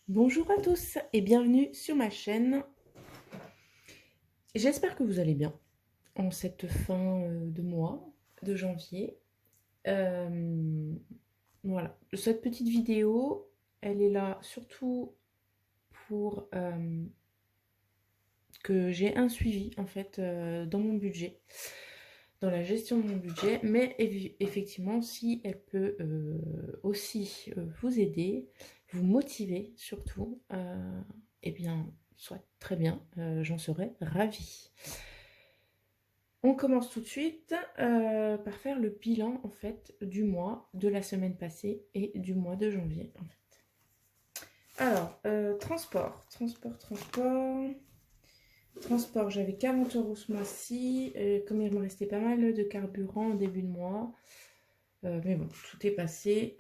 Bonjour à tous et bienvenue sur ma chaîne. J'espère que vous allez bien en cette fin de mois de janvier. Voilà, cette petite vidéo, elle est là surtout pour que j'ai un suivi en fait dans mon budget, dans la gestion de mon budget, mais effectivement si elle peut aussi vous aider, vous motiver surtout, eh bien soit très bien, j'en serais ravie. On commence tout de suite par faire le bilan en fait du mois, de la semaine passée et du mois de janvier en fait. Alors, transport, j'avais 40 euros ce mois-ci. Comme il me restait pas mal de carburant au début de mois. Mais bon, tout est passé.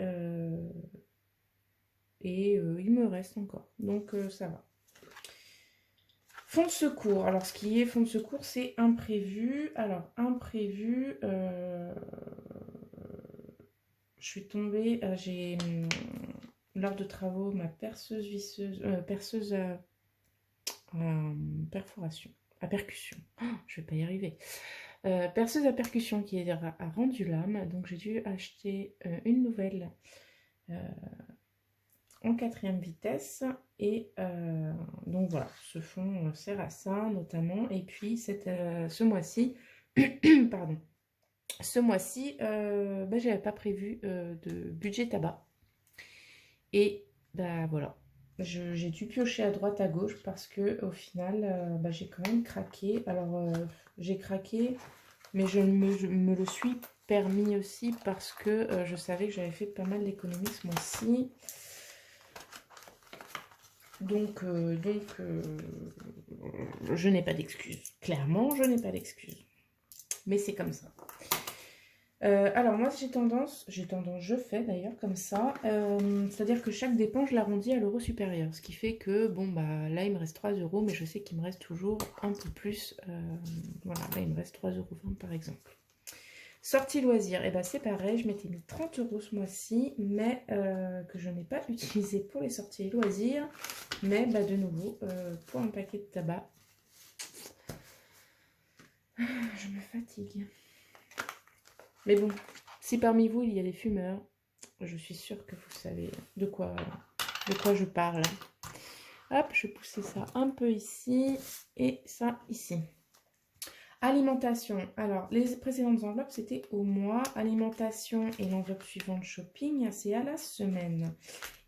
Il me reste encore. Donc ça va. Fonds de secours. Alors, ce qui est fonds de secours, c'est imprévu. Alors, imprévu, je suis tombée. J'ai, lors de travaux, ma perceuse perforation. À percussion. Oh, je vais pas y arriver. Perceuse à percussion qui a rendu l'âme. Donc, j'ai dû acheter une nouvelle en 4e vitesse. Et donc voilà, ce fond sert à ça notamment. Et puis ce mois-ci, pardon, ce mois-ci, j'avais pas prévu de budget tabac. Et bah voilà, j'ai dû piocher à droite à gauche parce que au final, j'ai quand même craqué. Alors j'ai craqué, mais je me le suis permis aussi parce que je savais que j'avais fait pas mal d'économies ce mois-ci. Donc, je n'ai pas d'excuses. Clairement, je n'ai pas d'excuses. Mais c'est comme ça. Alors moi, je fais d'ailleurs comme ça. C'est-à-dire que chaque dépense, je l'arrondis à l'euro supérieur. Ce qui fait que, bon, bah là, il me reste 3 euros, mais je sais qu'il me reste toujours un peu plus. Voilà, là, il me reste 3,20 € par exemple. Sortie loisirs, et ben c'est pareil, je m'étais mis 30 euros ce mois-ci, mais que je n'ai pas utilisé pour les sorties loisirs. Mais bah, de nouveau, pour un paquet de tabac, je me fatigue. Mais bon, si parmi vous il y a des fumeurs, je suis sûre que vous savez de quoi je parle. Hop, je vais pousser ça un peu ici et ça ici. Alimentation. Alors, les précédentes enveloppes, c'était au mois. Alimentation et l'enveloppe suivante shopping, c'est à la semaine.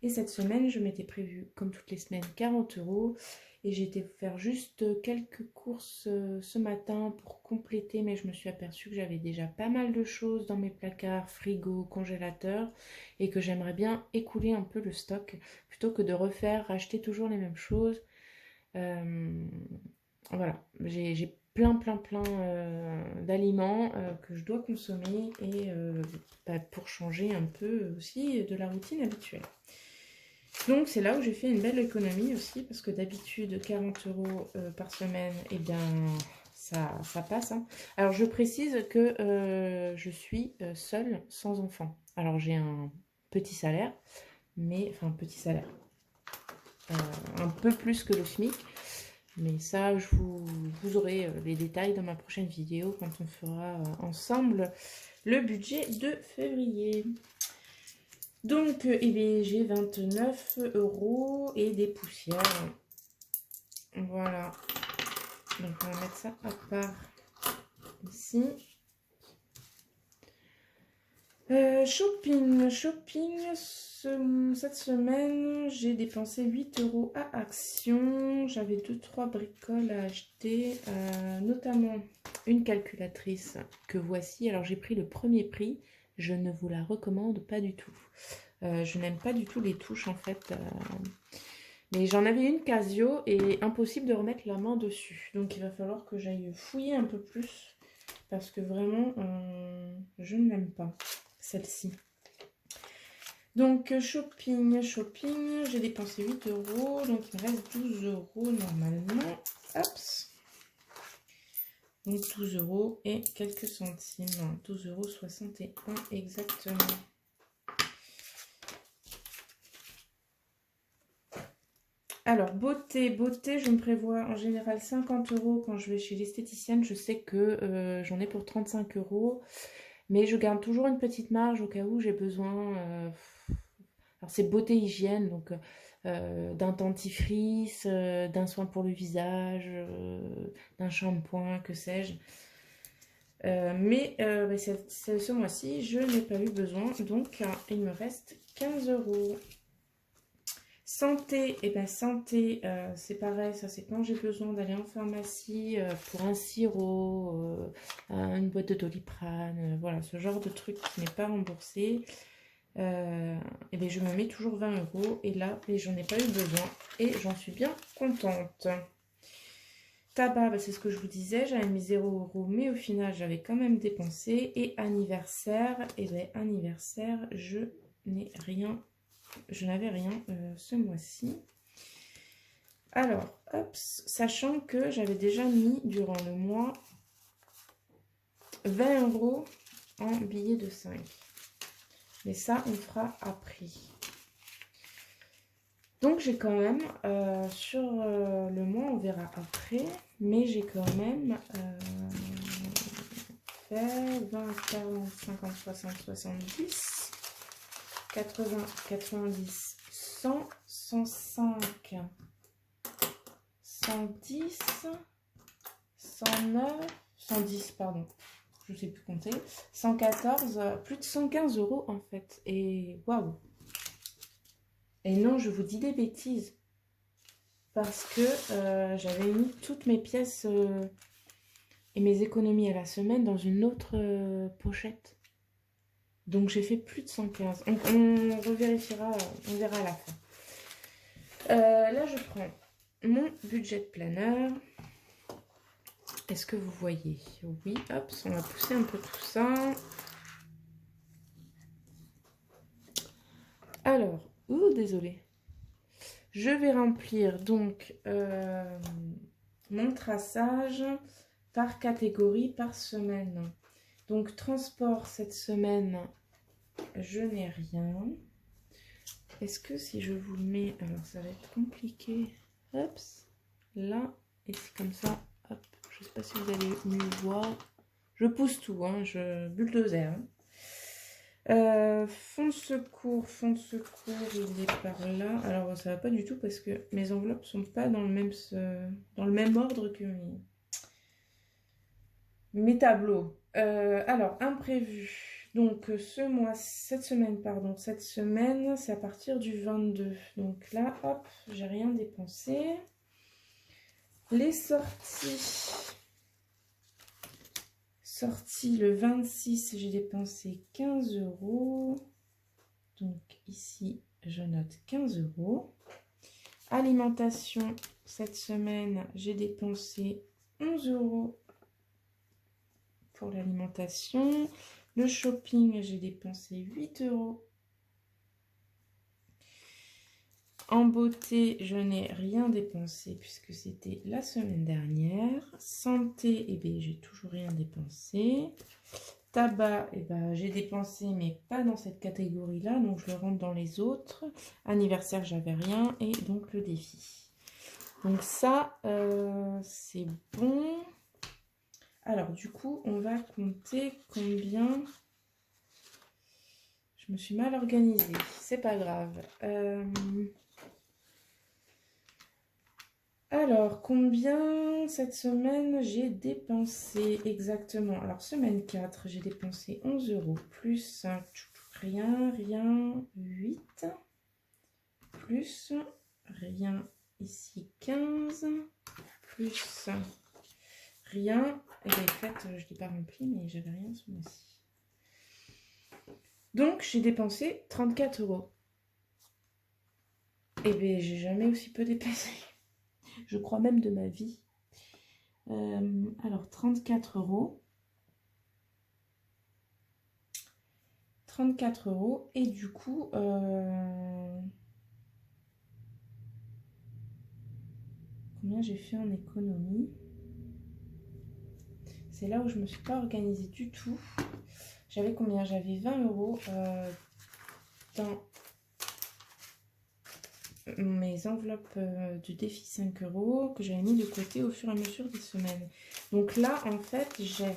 Et cette semaine, je m'étais prévu, comme toutes les semaines, 40 euros. Et j'ai été faire juste quelques courses ce matin pour compléter. Mais je me suis aperçue que j'avais déjà pas mal de choses dans mes placards, frigo, congélateur. Et que j'aimerais bien écouler un peu le stock plutôt que de racheter toujours les mêmes choses. Voilà, j'ai plein d'aliments que je dois consommer et pour changer un peu aussi de la routine habituelle. Donc c'est là où j'ai fait une belle économie aussi parce que d'habitude 40 euros par semaine, et bien ça passe. Hein. Alors je précise que je suis seule sans enfant. Alors j'ai un petit salaire, enfin petit salaire, un peu plus que le SMIC. Mais ça, vous aurez les détails dans ma prochaine vidéo quand on fera ensemble le budget de février. Donc, j'ai 29 euros et des poussières. Voilà. Donc, on va mettre ça à part ici. Shopping. Cette semaine, j'ai dépensé 8 euros à Action. J'avais 2-3 bricoles à acheter, notamment une calculatrice que voici. Alors, j'ai pris le premier prix. Je ne vous la recommande pas du tout. Je n'aime pas du tout les touches, en fait. Mais j'en avais une Casio et impossible de remettre la main dessus. Donc, il va falloir que j'aille fouiller un peu plus parce que vraiment, je ne l'aime pas. Celle-ci. Donc, shopping, j'ai dépensé 8 euros, donc il me reste 12 euros normalement. Hop. Donc 12 euros et quelques centimes. 12,61 € exactement. Alors, beauté, je me prévois en général 50 € quand je vais chez l'esthéticienne. Je sais que j'en ai pour 35 €, mais je garde toujours une petite marge au cas où j'ai besoin. Alors, c'est beauté hygiène, donc d'un dentifrice, d'un soin pour le visage, d'un shampoing, que sais-je. Mais ce mois-ci, je n'ai pas eu besoin, donc il me reste 15 €. Santé, et bien santé, c'est pareil, ça c'est quand j'ai besoin d'aller en pharmacie pour un sirop, une boîte de Doliprane, voilà, ce genre de truc qui n'est pas remboursé. Et bien je me mets toujours 20 € et là, j'en ai pas eu besoin et j'en suis bien contente. Tabac, c'est ce que je vous disais, j'avais mis 0 €, mais au final j'avais quand même dépensé. Et anniversaire, et bien anniversaire, je n'avais rien ce mois-ci. Alors, hop, sachant que j'avais déjà mis durant le mois 20 € en billets de 5. Mais ça, on fera après. Donc, j'ai quand même, sur le mois, on verra après, mais j'ai quand même fait 20, 40, 50, 60, 70, 80, 90, 100, 105, 110, 109, 110, pardon, je ne sais plus compter, 114, plus de 115 € en fait. Et waouh! Et non, je vous dis des bêtises. Parce que j'avais mis toutes mes pièces et mes économies à la semaine dans une autre pochette. Donc j'ai fait plus de 115. On revérifiera, on verra à la fin. Là, je prends mon budget planner. Est-ce que vous voyez? Oui, hop, on va pousser un peu tout ça. Alors, désolé. Je vais remplir donc mon traçage par catégorie, par semaine. Donc, transport cette semaine, je n'ai rien. Est-ce que si je vous le mets, alors ça va être compliqué. Hop, là, et c'est comme ça. Hop, je ne sais pas si vous allez mieux voir. Je pousse tout, hein, je bulldozer. Fonds de secours, il est par là. Alors ça va pas du tout parce que mes enveloppes sont pas dans le même ordre que mes tableaux. Alors imprévu. Donc cette semaine, c'est à partir du 22. Donc là, hop, j'ai rien dépensé. Les sorties. Sortie le 26, j'ai dépensé 15 €. Donc ici, je note 15 €. Alimentation, cette semaine, j'ai dépensé 11 € pour l'alimentation. Le shopping, j'ai dépensé 8 €. En beauté, je n'ai rien dépensé puisque c'était la semaine dernière. Santé, eh bien, j'ai toujours rien dépensé. Tabac, eh ben, j'ai dépensé, mais pas dans cette catégorie-là, donc je le rentre dans les autres. Anniversaire, j'avais rien, et donc le défi. Donc ça, c'est bon. Alors, du coup, on va compter combien... Je me suis mal organisée, c'est pas grave. Alors, combien cette semaine j'ai dépensé exactement? Alors, semaine 4, j'ai dépensé 11 € plus rien, 8, plus rien ici 15, plus rien. Et bien, en fait, je ne l'ai pas rempli, mais j'avais rien ce mois-ci. Donc, j'ai dépensé 34 €. Et bien, j'ai jamais aussi peu dépensé. Je crois même de ma vie. Alors, 34 €. 34 € et du coup, combien j'ai fait en économie? C'est là où je me suis pas organisée du tout. J'avais combien? J'avais 20 € dans mes enveloppes du défi 5 € que j'avais mis de côté au fur et à mesure des semaines. Donc là, en fait, j'ai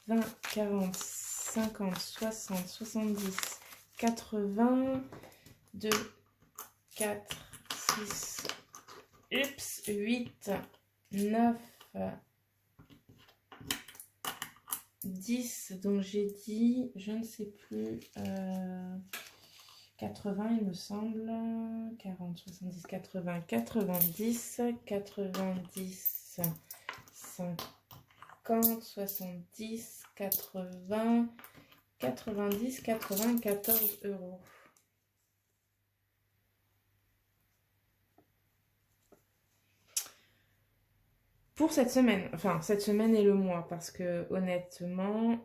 20, 40, 50, 60, 70, 80, 2, 4, 6, 8, 9, 10. Donc j'ai dit, je ne sais plus, 80 il me semble, 40, 70, 80, 90, 90, 50, 70, 80, 90, 94 €. Pour cette semaine, enfin cette semaine et le mois, parce que honnêtement,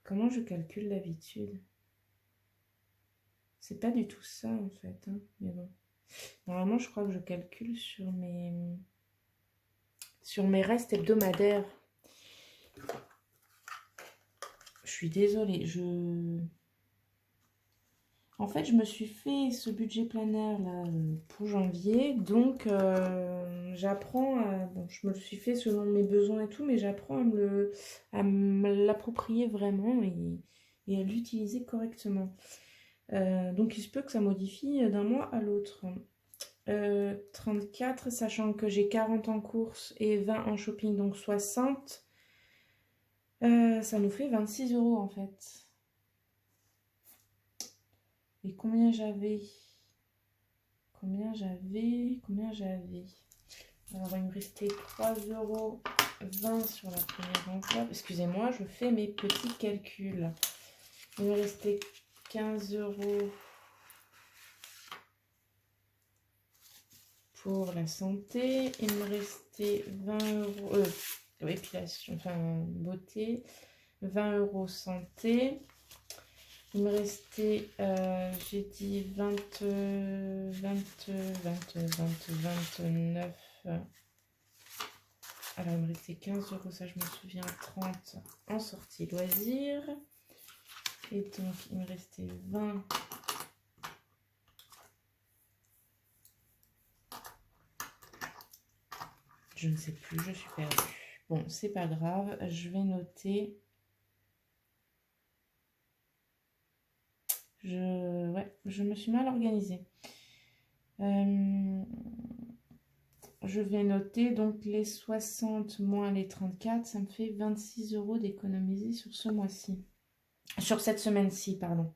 comment je calcule d'habitude? C'est pas du tout ça en fait, hein, mais bon. Normalement, je crois que je calcule sur mes restes hebdomadaires. Je suis désolée, en fait, je me suis fait ce budget planaire là pour janvier, donc j'apprends bon, je me le suis fait selon mes besoins et tout, mais j'apprends à me l'approprier vraiment et à l'utiliser correctement. Donc il se peut que ça modifie d'un mois à l'autre. 34, sachant que j'ai 40 en course et 20 en shopping, donc 60. Ça nous fait 26 € en fait. Et combien j'avais? Alors, il me restait 3,20 € sur la première enveloppe. Excusez-moi, je fais mes petits calculs. Il me restait 15 € pour la santé. Il me restait 20 €... épilation, enfin, beauté. 20 € santé. Il me restait, j'ai dit 29. Alors, il me restait 15 €, ça je me souviens, 30 en sortie loisirs. Et donc, il me restait 20. Je ne sais plus, je suis perdue. Bon, c'est pas grave, je vais noter. Je me suis mal organisée. Je vais noter donc les 60 moins les 34, ça me fait 26 € d'économiser sur ce mois-ci. Sur cette semaine-ci, pardon.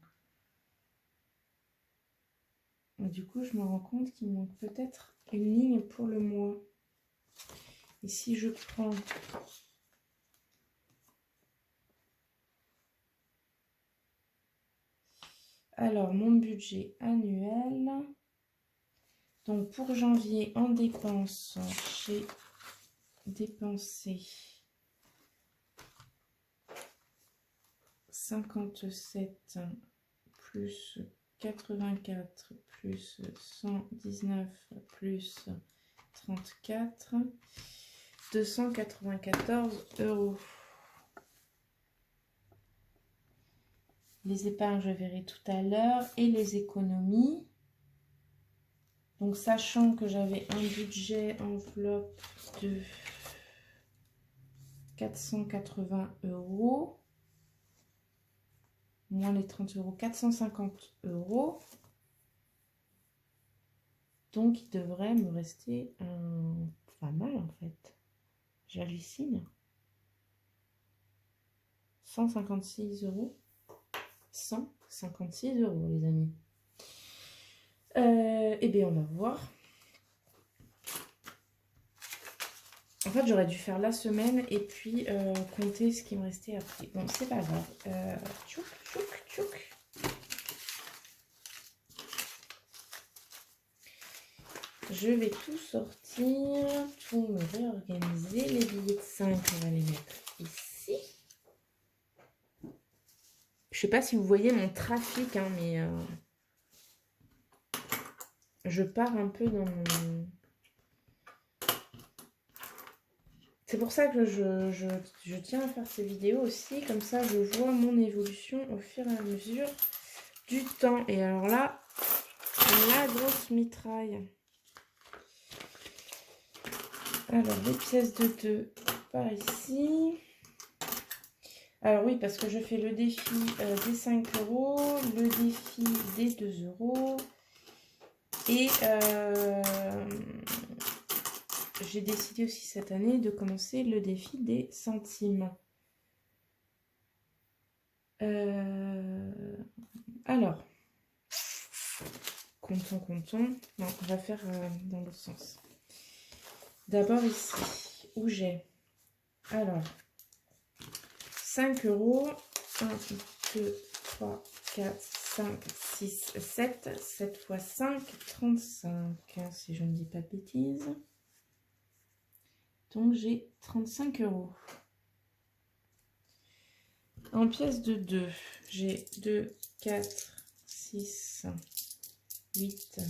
Du coup, je me rends compte qu'il manque peut-être une ligne pour le mois. Et si je prends... Alors, mon budget annuel. Donc, pour janvier, en dépenses, j'ai dépensé 57 plus 84 plus 119 plus 34, 294 €. Les épargnes, je verrai tout à l'heure. Et les économies. Donc, sachant que j'avais un budget enveloppe de 480 €, moins les 30 €, 450 €. Donc, il devrait me rester pas mal en fait. J'hallucine. 156 €. 156 € les amis. Eh bien, on va voir. En fait, j'aurais dû faire la semaine et puis compter ce qui me restait après. Bon, c'est pas grave. Tchouk, tchouk, tchouk. Je vais tout sortir, tout me réorganiser. Les billets de 5, on va les mettre ici. Je sais pas si vous voyez mon trafic, hein, mais je pars un peu dans mon... C'est pour ça que je tiens à faire ces vidéos aussi. Comme ça, je vois mon évolution au fur et à mesure du temps. Et alors là, la grosse mitraille. Alors, les pièces de 2 par ici. Alors oui, parce que je fais le défi des 5 €, le défi des 2 € et j'ai décidé aussi cette année de commencer le défi des centimes. Alors, comptons. Non, on va faire dans l'autre sens. D'abord ici, où j'ai, alors, 5 €, 1, 2, 3, 4, 5, 6, 7, 7 fois 5, 35, si je ne dis pas de bêtises. Donc j'ai 35 €. En pièces de 2, j'ai 2, 4, 6, 8,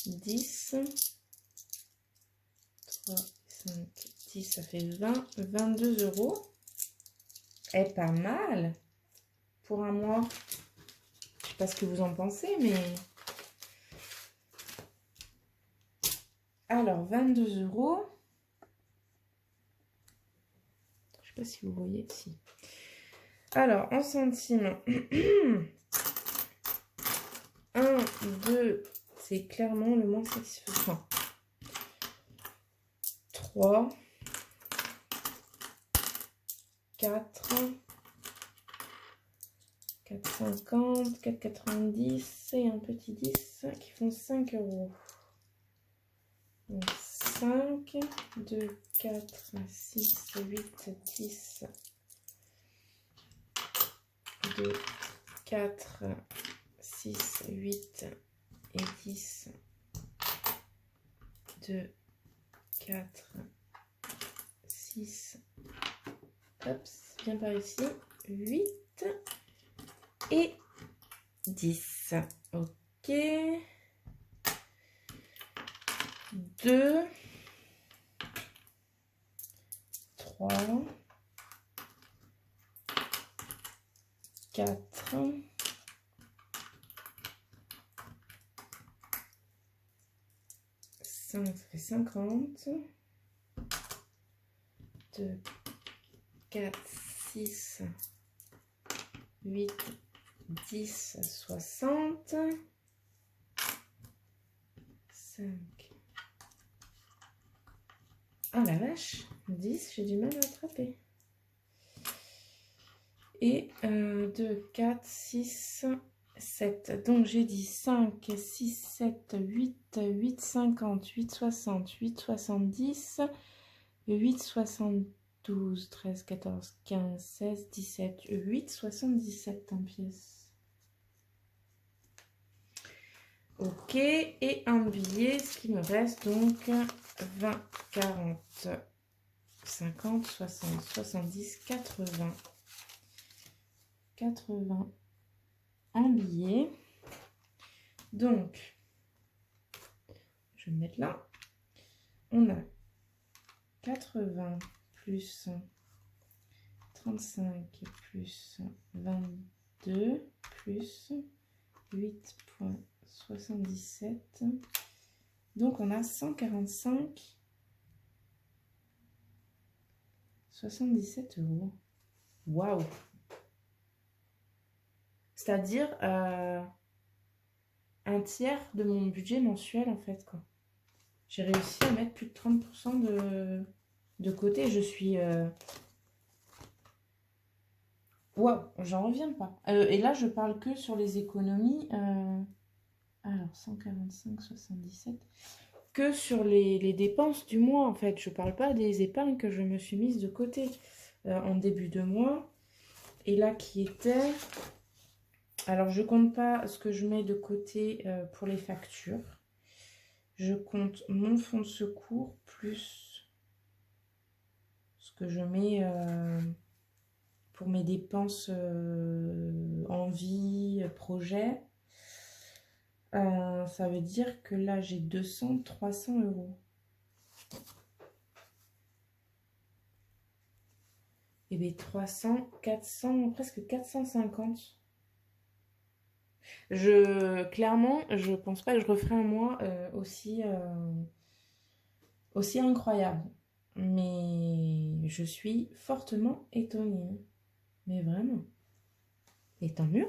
10, 3, 5, 10, ça fait 20, 22 €. Eh, pas mal pour un mois. Je sais pas ce que vous en pensez, mais... Alors, 22 €. Je sais pas si vous voyez ici. Alors, en centimes, 1, 2, c'est clairement le moins satisfaisant. 3, 4, 4,50, 4,90 et un petit 10 qui font 5 €. Donc 5, 2, 4, 6, 8, 10, 2, 4, 6, 8 et 10, 2, 4, 6, hop, bien par ici, 8 et 10. Ok. 2, 3, 4, 5, ça fait 50, 2, 4, 6, 8, 10, 60, 5. Oh la vache, 10, j'ai du mal à attraper. Et 2, 4, 6, 7. Donc j'ai dit 5, 6, 7, 8, 8, 50, 8, 60, 8, 70, 8, 72, 13, 14, 15, 16, 17, 8, 77 en pièces. Ok, et un billet, ce qui me reste donc 20, 40, 50, 60, 70, 80. 80 en billets. Donc, je vais me mettre là. On a 80 plus 35 plus 22 plus 8,77. Donc, on a 145, 77 €. Waouh! C'est-à-dire un tiers de mon budget mensuel, en fait, quoi. J'ai réussi à mettre plus de 30% de côté. Je suis... Waouh, j'en reviens pas. Et là, je parle que sur les économies. Alors, 145,77. Que sur les dépenses du mois, en fait. Je parle pas des épargnes que je me suis mise de côté en début de mois. Et là, qui était... Alors, je compte pas ce que je mets de côté pour les factures. Je compte mon fonds de secours plus ce que je mets pour mes dépenses en vie, projet. Ça veut dire que là, j'ai 200, 300 €. Et bien 300, 400, presque 450. Clairement, je pense pas que je referai un mois aussi incroyable. Mais je suis fortement étonnée. Mais vraiment. Et tant mieux.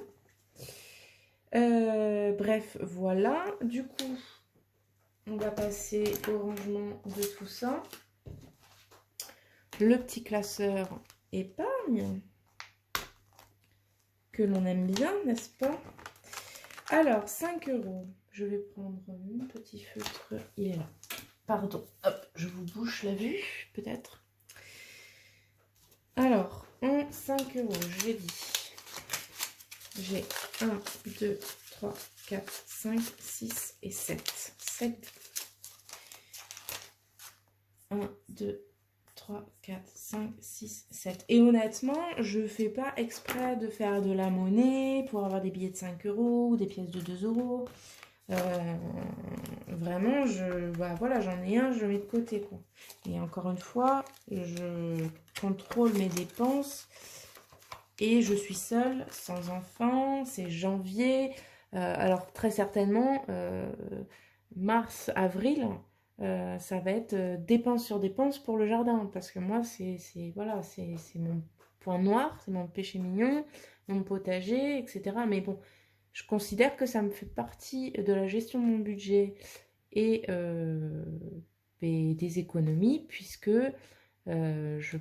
Bref, voilà. Du coup, on va passer au rangement de tout ça. Le petit classeur épargne. Que l'on aime bien, n'est-ce pas? Alors, 5 €. Je vais prendre mon petit feutre. Il est là. Pardon. Hop, je vous bouche la vue, peut-être. Alors, en 5 €, j'ai dit. J'ai 1, 2, 3, 4, 5, 6 et 7. 7. 1, 2, 3, 4, 5, 6, 7. Et honnêtement, je ne fais pas exprès de faire de la monnaie pour avoir des billets de 5 € ou des pièces de 2 €. Vraiment, voilà, j'en ai un, je le mets de côté, quoi. Et encore une fois, je contrôle mes dépenses et je suis seule, sans enfant, c'est janvier. Alors très certainement, mars, avril, ça va être dépense sur dépense pour le jardin, parce que moi, voilà, c'est mon point noir, c'est mon péché mignon, mon potager, etc. Mais bon, je considère que ça me fait partie de la gestion de mon budget et des économies, puisque je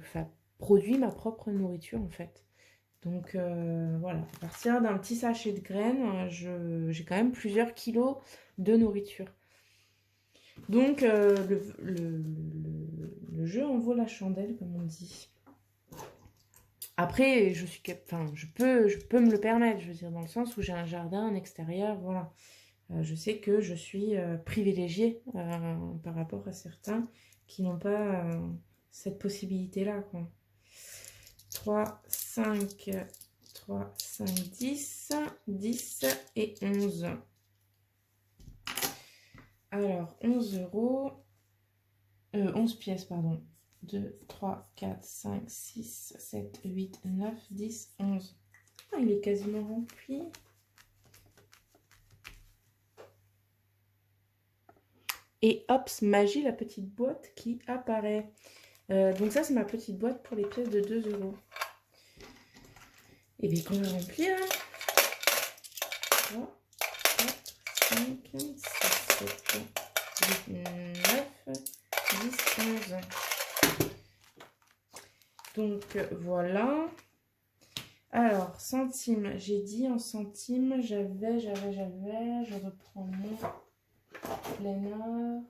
produis ma propre nourriture, en fait. Donc voilà, à partir d'un petit sachet de graines, j'ai quand même plusieurs kilos de nourriture. Donc le jeu en vaut la chandelle, comme on dit. Après, je peux me le permettre, je veux dire, dans le sens où j'ai un jardin, un extérieur, voilà. Je sais que je suis privilégiée par rapport à certains qui n'ont pas cette possibilité-là, quoi. 3, 5, 3, 5, 10, 10 et 11. Alors, 11 €, 11 pièces, pardon. 2, 3, 4, 5, 6, 7, 8, 9, 10, 11. Ah, il est quasiment rempli. Et hop, magie, la petite boîte qui apparaît. Donc ça, c'est ma petite boîte pour les pièces de 2 €. Et bien, qu'on va remplir. 3, 4, 5, 6, 7, 8, 9, 10, 11. Donc, voilà. Alors, centimes. J'ai dit en centimes, j'avais. Je reprends mon planeur.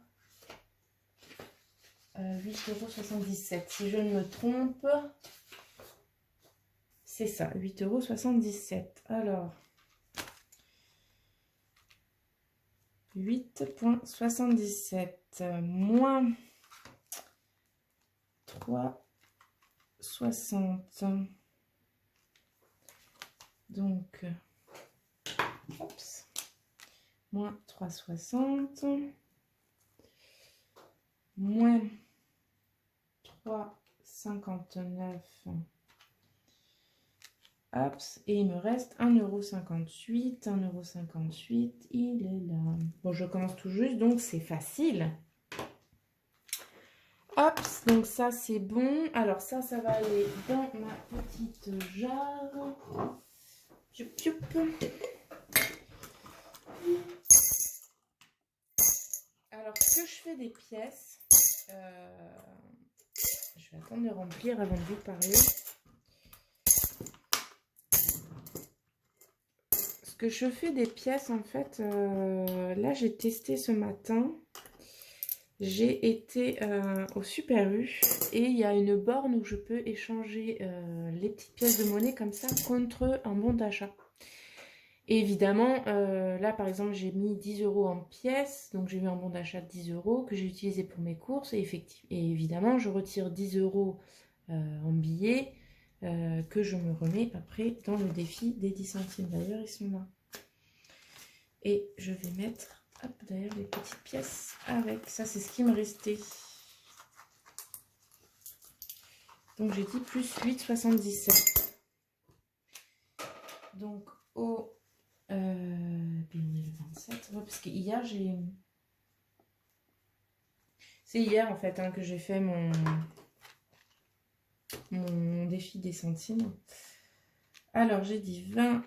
8,77 €. Si je ne me trompe, c'est ça, 8,77 €. Alors, 8,77 moins 3,60. Donc, moins 3,60 moins 3,59. Et il me reste 1,58 €. 1,58 €, il est là. Bon, je commence tout juste, donc c'est facile. Hop, donc ça c'est bon. Alors ça va aller dans ma petite jarre. Alors, que je fais des pièces, je vais attendre de remplir avant de vous parler. Ce que je fais des pièces, en fait, là j'ai testé ce matin. J'ai été au Super U et il y a une borne où je peux échanger les petites pièces de monnaie comme ça contre un bon d'achat. Et évidemment, là par exemple, j'ai mis 10 € en pièces, donc j'ai eu un bon d'achat de 10 € que j'ai utilisé pour mes courses. Et évidemment, je retire 10 € en billets que je me remets après dans le défi des 10 centimes. D'ailleurs, ils sont là. Et je vais mettre, hop, d'ailleurs, les petites pièces avec. Ça, c'est ce qui me restait. Donc, j'ai dit plus 8,77. Donc, au Puis on est le 27. Ouais, parce qu'hier, j'ai... C'est hier, en fait, hein, que j'ai fait mon défi des centimes. Alors, j'ai dit 20,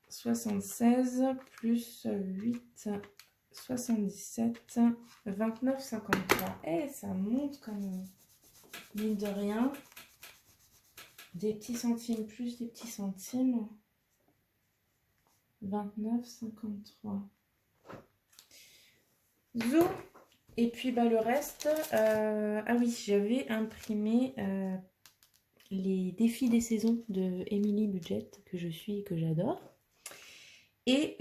76, plus 8, 77, 29, 53. Eh, ça monte comme mine de rien. Des petits centimes plus des petits centimes. 29, 53. Zo. Et puis bah, le reste. Ah oui, j'avais imprimé les défis des saisons de Emily Budget, que je suis et que j'adore. Et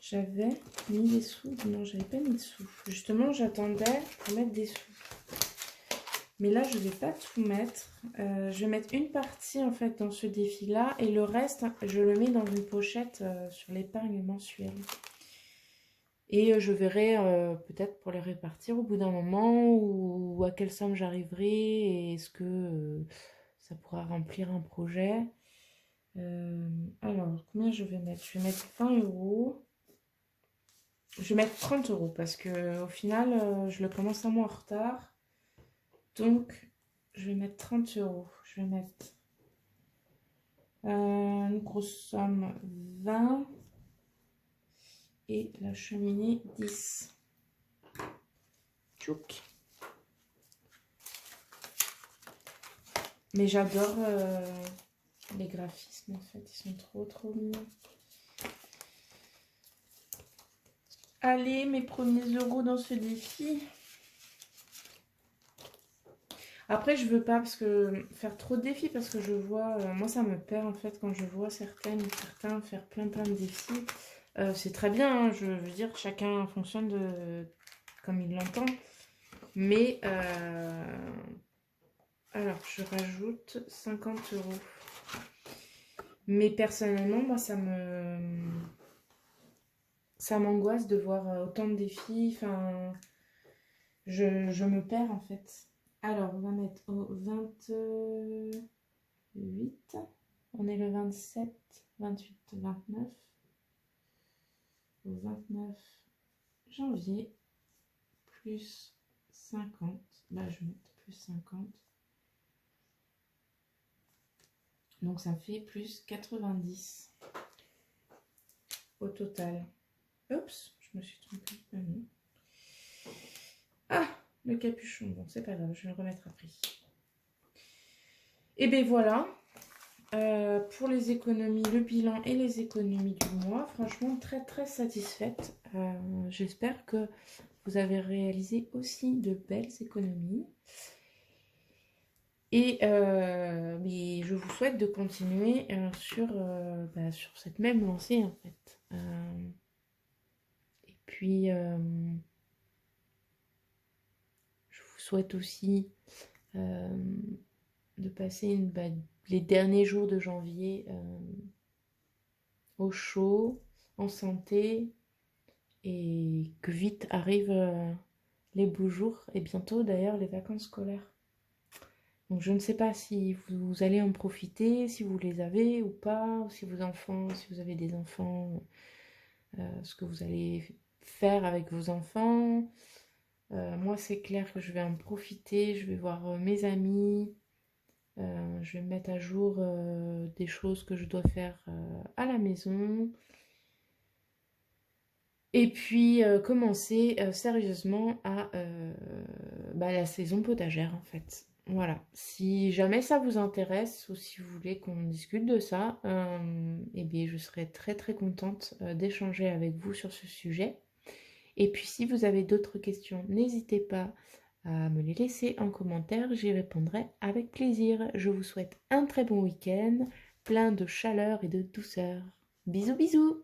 j'avais mis des sous. Non, j'avais pas mis de sous. Justement, j'attendais pour mettre des sous. Mais là, je ne vais pas tout mettre. Je vais mettre une partie en fait dans ce défi-là. Et le reste, je le mets dans une pochette sur l'épargne mensuelle. Et je verrai peut-être pour les répartir au bout d'un moment ou à quelle somme j'arriverai. Et est-ce que ça pourra remplir un projet. Alors, combien je vais mettre? Je vais mettre 20 €. Je vais mettre 30 € parce que au final, je le commence un mois en retard. Donc, je vais mettre 30 €. Je vais mettre une grosse somme 20 et la cheminée 10. Tchouk. Mais j'adore les graphismes en fait, ils sont trop mignons. Allez, mes premiers euros dans ce défi. Après, je veux pas parce que faire trop de défis parce que je vois, moi ça me perd en fait quand je vois certains faire plein de défis. C'est très bien, hein, je veux dire, chacun fonctionne comme il l'entend. Mais alors, je rajoute 50 €. Mais personnellement, moi ça m'angoisse de voir autant de défis. Enfin, je me perds en fait. Alors, on va mettre au 28. On est le 27, 28, 29. Au 29 janvier, plus 50. Là, je vais mettre plus 50. Donc, ça fait plus 90 au total. Oups, je me suis trompée. Ah, le capuchon. Bon, c'est pas grave, je vais le remettre après. Et bien voilà. Pour les économies, le bilan et les économies du mois, franchement très satisfaite. J'espère que vous avez réalisé aussi de belles économies. Et mais je vous souhaite de continuer sur cette même lancée en fait. Et puis je vous souhaite aussi de passer les derniers jours de janvier au chaud, en santé, et que vite arrivent les beaux jours et bientôt d'ailleurs les vacances scolaires. Donc je ne sais pas si vous allez en profiter, si vous les avez ou pas, ou si vos enfants, si vous avez des enfants, ce que vous allez faire avec vos enfants. Moi c'est clair que je vais en profiter, je vais voir mes amis. Je vais mettre à jour des choses que je dois faire à la maison. Et puis commencer sérieusement à la saison potagère en fait. Voilà. Si jamais ça vous intéresse ou si vous voulez qu'on discute de ça, eh bien, je serai très contente d'échanger avec vous sur ce sujet. Et puis si vous avez d'autres questions, n'hésitez pas à me les laisser en commentaire, j'y répondrai avec plaisir. Je vous souhaite un très bon week-end, plein de chaleur et de douceur. Bisous bisous!